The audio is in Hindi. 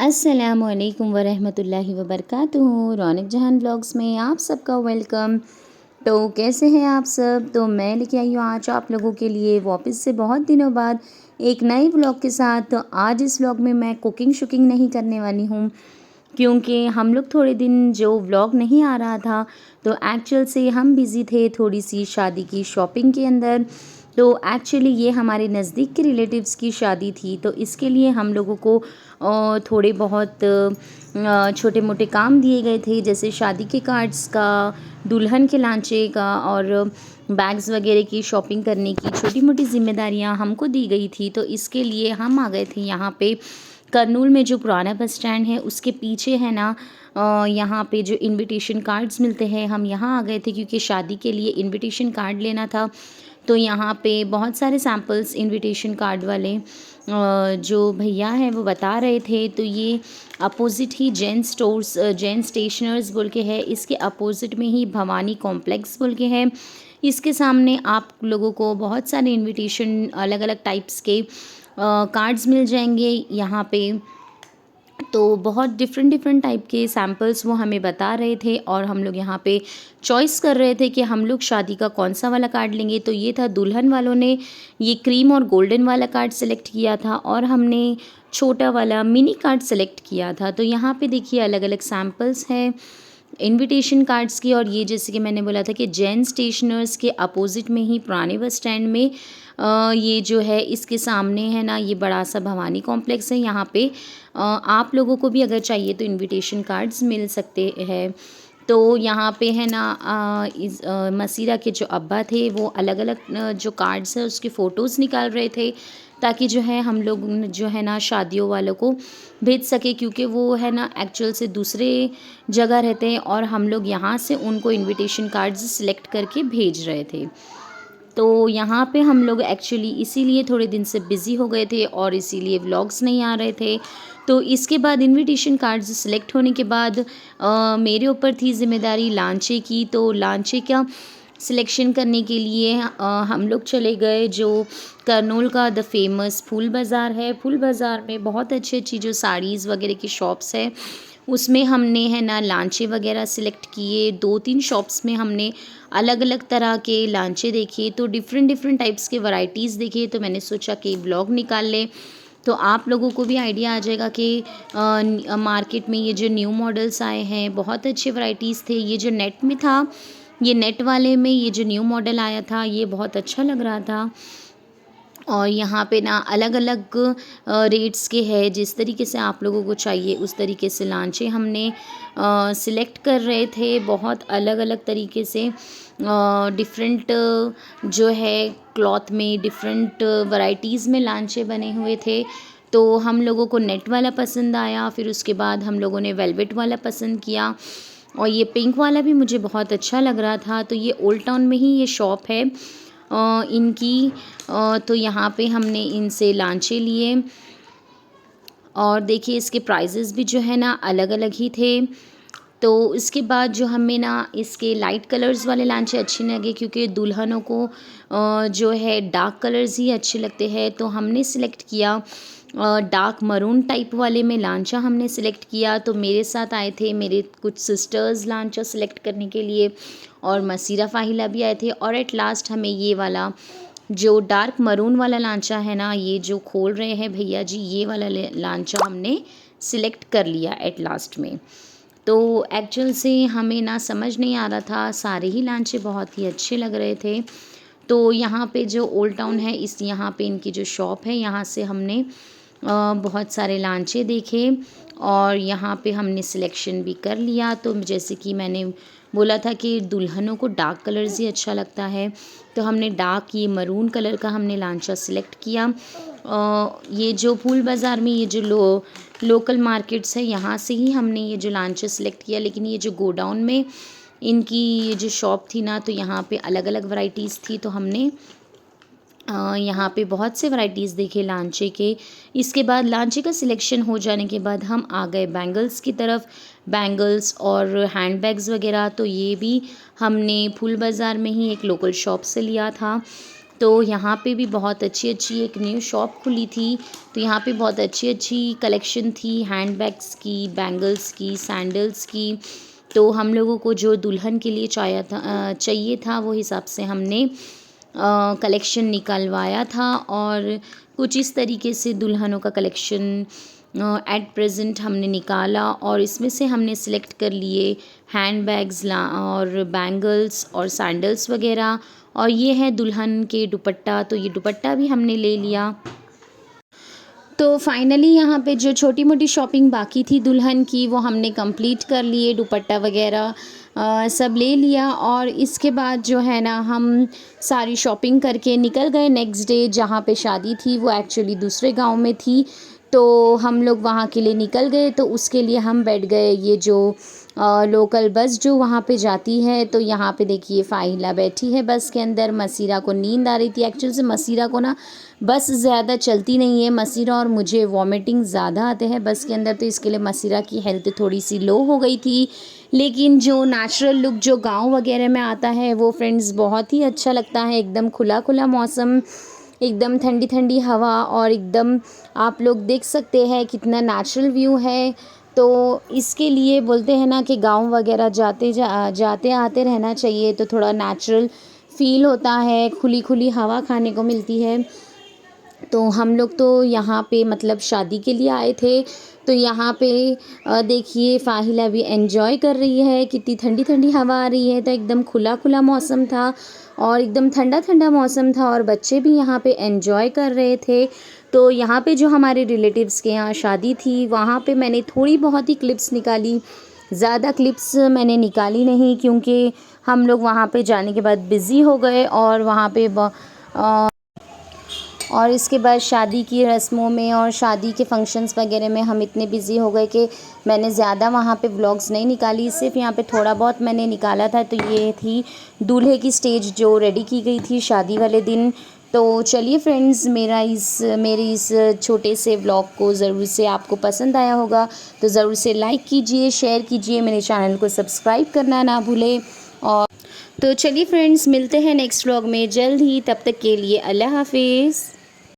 अस्सलामुअलैकुम वरहमतुल्लाहि वबरकातुहू। रौनक जहान ब्लॉग्स में आप सबका वेलकम। तो कैसे हैं आप सब? तो मैं लेके आई हूँ आज आप लोगों के लिए वापस से बहुत दिनों बाद एक नए व्लॉग के साथ। तो आज इस व्लॉग में मैं कुकिंग शुकिंग नहीं करने वाली हूँ, क्योंकि हम लोग थोड़े दिन जो व्लॉग नहीं आ रहा था तो एक्चुअल से हम बिज़ी थे थोड़ी सी शादी की शॉपिंग के अंदर। तो एक्चुअली ये हमारे नज़दीक के रिलेटिव्स की शादी थी, तो इसके लिए हम लोगों को थोड़े बहुत छोटे मोटे काम दिए गए थे, जैसे शादी के कार्ड्स का, दुल्हन के लांचे का और बैग्स वगैरह की शॉपिंग करने की छोटी मोटी ज़िम्मेदारियां हमको दी गई थी। तो इसके लिए हम आ गए थे यहाँ पे करनूल में, जो पुराना बस स्टैंड है उसके पीछे है ना। यहाँ पे जो इनविटेशन कार्ड्स मिलते हैं, हम यहाँ आ गए थे क्योंकि शादी के लिए इनविटेशन कार्ड लेना था। तो यहाँ पे बहुत सारे सैम्पल्स इनविटेशन कार्ड वाले जो भैया हैं वो बता रहे थे। तो ये अपोज़िट ही जैन स्टोर्स, जैन स्टेशनर्स बोल के है, इसके अपोज़िट में ही भवानी कॉम्प्लेक्स बोल के है। इसके सामने आप लोगों को बहुत सारे इनविटेशन अलग अलग टाइप्स के कार्ड्स मिल जाएंगे यहाँ पे। तो बहुत डिफरेंट डिफरेंट टाइप के सैम्पल्स वो हमें बता रहे थे और हम लोग यहाँ पे चॉइस कर रहे थे कि हम लोग शादी का कौन सा वाला कार्ड लेंगे। तो ये था, दुल्हन वालों ने ये क्रीम और गोल्डन वाला कार्ड सेलेक्ट किया था और हमने छोटा वाला मिनी कार्ड सेलेक्ट किया था। तो यहाँ पे देखिए अलग अलग सैम्पल्स हैं इनविटेशन कार्ड्स की। और ये जैसे कि मैंने बोला था कि जैन स्टेशनर्स के अपोजिट में ही पुराने बस स्टैंड में ये जो है इसके सामने है ना, ये बड़ा सा भवानी कॉम्प्लेक्स है। यहाँ पे आप लोगों को भी अगर चाहिए तो इनविटेशन कार्ड्स मिल सकते हैं। तो यहाँ पे है ना मसीरा के जो अब्बा थे वो अलग अलग जो कार्ड्स है उसके फ़ोटोज़ निकाल रहे थे, ताकि जो है हम लोग जो है ना शादियों वालों को भेज सके, क्योंकि वो है ना एक्चुअल से दूसरे जगह रहते हैं और हम लोग यहाँ से उनको इनविटेशन कार्ड्स सिलेक्ट करके भेज रहे थे। तो यहाँ पे हम लोग एक्चुअली इसीलिए थोड़े दिन से बिज़ी हो गए थे और इसीलिए व्लॉग्स नहीं आ रहे थे। तो इसके बाद इनविटेशन कार्ड्स सिलेक्ट होने के बाद मेरे ऊपर थी ज़िम्मेदारी लांचे की। तो लांचे का सिलेक्शन करने के लिए हम लोग चले गए जो करनूल का द फेमस फूल बाज़ार है। फूल बाज़ार में बहुत अच्छी अच्छी जो साड़ीज़ वगैरह की शॉप्स है, उसमें हमने है ना लांचे वगैरह सिलेक्ट किए। 2-3 शॉप्स में हमने अलग अलग तरह के लांचे देखे, तो डिफरेंट डिफरेंट टाइप्स के वैरायटीज़ देखे। तो मैंने सोचा कि ब्लॉग निकाल लें तो आप लोगों को भी आइडिया आ जाएगा कि मार्केट में ये जो न्यू मॉडल्स आए हैं बहुत अच्छे वैरायटीज़ थे। ये जो नेट में था, ये नेट वाले में ये जो न्यू मॉडल आया था ये बहुत अच्छा लग रहा था। और यहाँ पे ना अलग अलग रेट्स के है, जिस तरीके से आप लोगों को चाहिए उस तरीके से लांचे हमने सिलेक्ट कर रहे थे। बहुत अलग अलग तरीके से डिफरेंट जो है क्लॉथ में डिफरेंट वैरायटीज़ में लांचे बने हुए थे। तो हम लोगों को नेट वाला पसंद आया, फिर उसके बाद हम लोगों ने वेलवेट वाला पसंद किया और ये पिंक वाला भी मुझे बहुत अच्छा लग रहा था। तो ये ओल्ड टाउन में ही ये शॉप है इनकी। तो यहाँ पे हमने इनसे लांचे लिए और देखिए इसके प्राइजेज़ भी जो है ना अलग अलग ही थे। तो इसके बाद जो हमें ना इसके लाइट कलर्स वाले लांचे अच्छे लगे, क्योंकि दुल्हनों को जो है डार्क कलर्स ही अच्छे लगते हैं। तो हमने सिलेक्ट किया डार्क मरून टाइप वाले में लांचा हमने सिलेक्ट किया। तो मेरे साथ आए थे मेरे कुछ सिस्टर्स लांचा सिलेक्ट करने के लिए और मसीरा फाहिला भी आए थे। और एट लास्ट हमें ये वाला जो डार्क मरून वाला लांचा है ना, ये जो खोल रहे हैं भैया जी, ये वाला लांचा हमने सिलेक्ट कर लिया एट लास्ट में। तो एक्चुअल से हमें ना समझ नहीं आ रहा था, सारे ही लांचे बहुत ही अच्छे लग रहे थे। तो यहाँ पे जो ओल्ड टाउन है, इस यहाँ पे इनकी जो शॉप है, यहाँ से हमने बहुत सारे लांचे देखे और यहाँ पे हमने सिलेक्शन भी कर लिया। तो जैसे कि मैंने बोला था कि दुल्हनों को डार्क कलर्स ही अच्छा लगता है, तो हमने डार्क ये मरून कलर का हमने लांचा सिलेक्ट किया। ये जो फूल बाज़ार में ये जो लोकल मार्केट्स है, यहाँ से ही हमने ये जो लांचा सिलेक्ट किया। लेकिन ये जो गोडाउन में इनकी ये जो शॉप थी ना, तो यहाँ पे अलग अलग वैरायटीज़ थी, तो हमने यहाँ पे बहुत से वैरायटीज़ देखे लांचे के। इसके बाद लांचे का सिलेक्शन हो जाने के बाद हम आ गए बैंगल्स की तरफ, बैंगल्स और हैंडबैग्स वगैरह। तो ये भी हमने फूल बाज़ार में ही एक लोकल शॉप से लिया था। तो यहाँ पे भी बहुत अच्छी एक न्यू शॉप खुली थी। तो यहाँ पे बहुत अच्छी कलेक्शन थी, हैंडबैग्स की, बैंगल्स की, सैंडल्स की। तो हम लोगों को जो दुल्हन के लिए चाहिए था वो हिसाब से हमने कलेक्शन निकलवाया था। और कुछ इस तरीके से दुल्हनों का कलेक्शन एट प्रेजेंट हमने निकाला, और इसमें से हमने सिलेक्ट कर लिए हैंडबैग्स और बैंगल्स और सैंडल्स वगैरह। और ये है दुल्हन के दुपट्टा, तो ये दुपट्टा भी हमने ले लिया। तो फाइनली यहाँ पे जो छोटी मोटी शॉपिंग बाकी थी दुल्हन की वो हमने कंप्लीट कर लिए, दुपट्टा वगैरह सब ले लिया। और इसके बाद जो है ना हम सारी शॉपिंग करके निकल गए नेक्स्ट डे। जहाँ पे शादी थी वो एक्चुअली दूसरे गांव में थी, तो हम लोग वहाँ के लिए निकल गए। तो उसके लिए हम बैठ गए ये जो लोकल बस जो वहाँ पे जाती है। तो यहाँ पे देखिए फ़ाहिला बैठी है बस के अंदर, मसीरा को नींद आ रही थी। एक्चुअल से मसीरा को ना बस ज़्यादा चलती नहीं है, मसीरा और मुझे वॉमिटिंग ज़्यादा आते हैं बस के अंदर, तो इसके लिए मसीरा की हेल्थ थोड़ी सी लो हो गई थी। लेकिन जो नेचुरल लुक जो गांव वगैरह में आता है वो फ्रेंड्स बहुत ही अच्छा लगता है। एकदम खुला खुला मौसम, एकदम ठंडी ठंडी हवा, और एकदम आप लोग देख सकते हैं कितना नेचुरल व्यू है। तो इसके लिए बोलते हैं ना कि गांव वगैरह जाते आते रहना चाहिए, तो थोड़ा नेचुरल फील होता है, खुली खुली हवा खाने को मिलती है। तो हम लोग तो यहाँ पे मतलब शादी के लिए आए थे। तो यहाँ पे देखिए फ़ाहिला भी एंजॉय कर रही है, कितनी ठंडी ठंडी हवा आ रही है। तो एकदम खुला खुला मौसम था और एकदम ठंडा ठंडा मौसम था, और बच्चे भी यहाँ पे एंजॉय कर रहे थे। तो यहाँ पे जो हमारे रिलेटिव्स के यहाँ शादी थी वहाँ पे मैंने थोड़ी बहुत ही क्लिप्स निकाली, ज़्यादा क्लिप्स मैंने निकाली नहीं, क्योंकि हम लोग वहाँ पे जाने के बाद बिज़ी हो गए। और वहाँ पे और इसके बाद शादी की रस्मों में और शादी के फंक्शंस वगैरह में हम इतने बिज़ी हो गए कि मैंने ज़्यादा वहाँ पे व्लॉग्स नहीं निकाली, सिर्फ यहाँ पे थोड़ा बहुत मैंने निकाला था। तो ये थी दूल्हे की स्टेज जो रेडी की गई थी शादी वाले दिन। तो चलिए फ्रेंड्स, मेरे इस छोटे से व्लॉग को ज़रूर से आपको पसंद आया होगा, तो ज़रूर से लाइक कीजिए, शेयर कीजिए, मेरे चैनल को सब्सक्राइब करना ना भूलें। और तो चलिए फ्रेंड्स, मिलते हैं नेक्स्ट व्लॉग में जल्द ही, तब तक के लिए अल्लाह हाफिज़।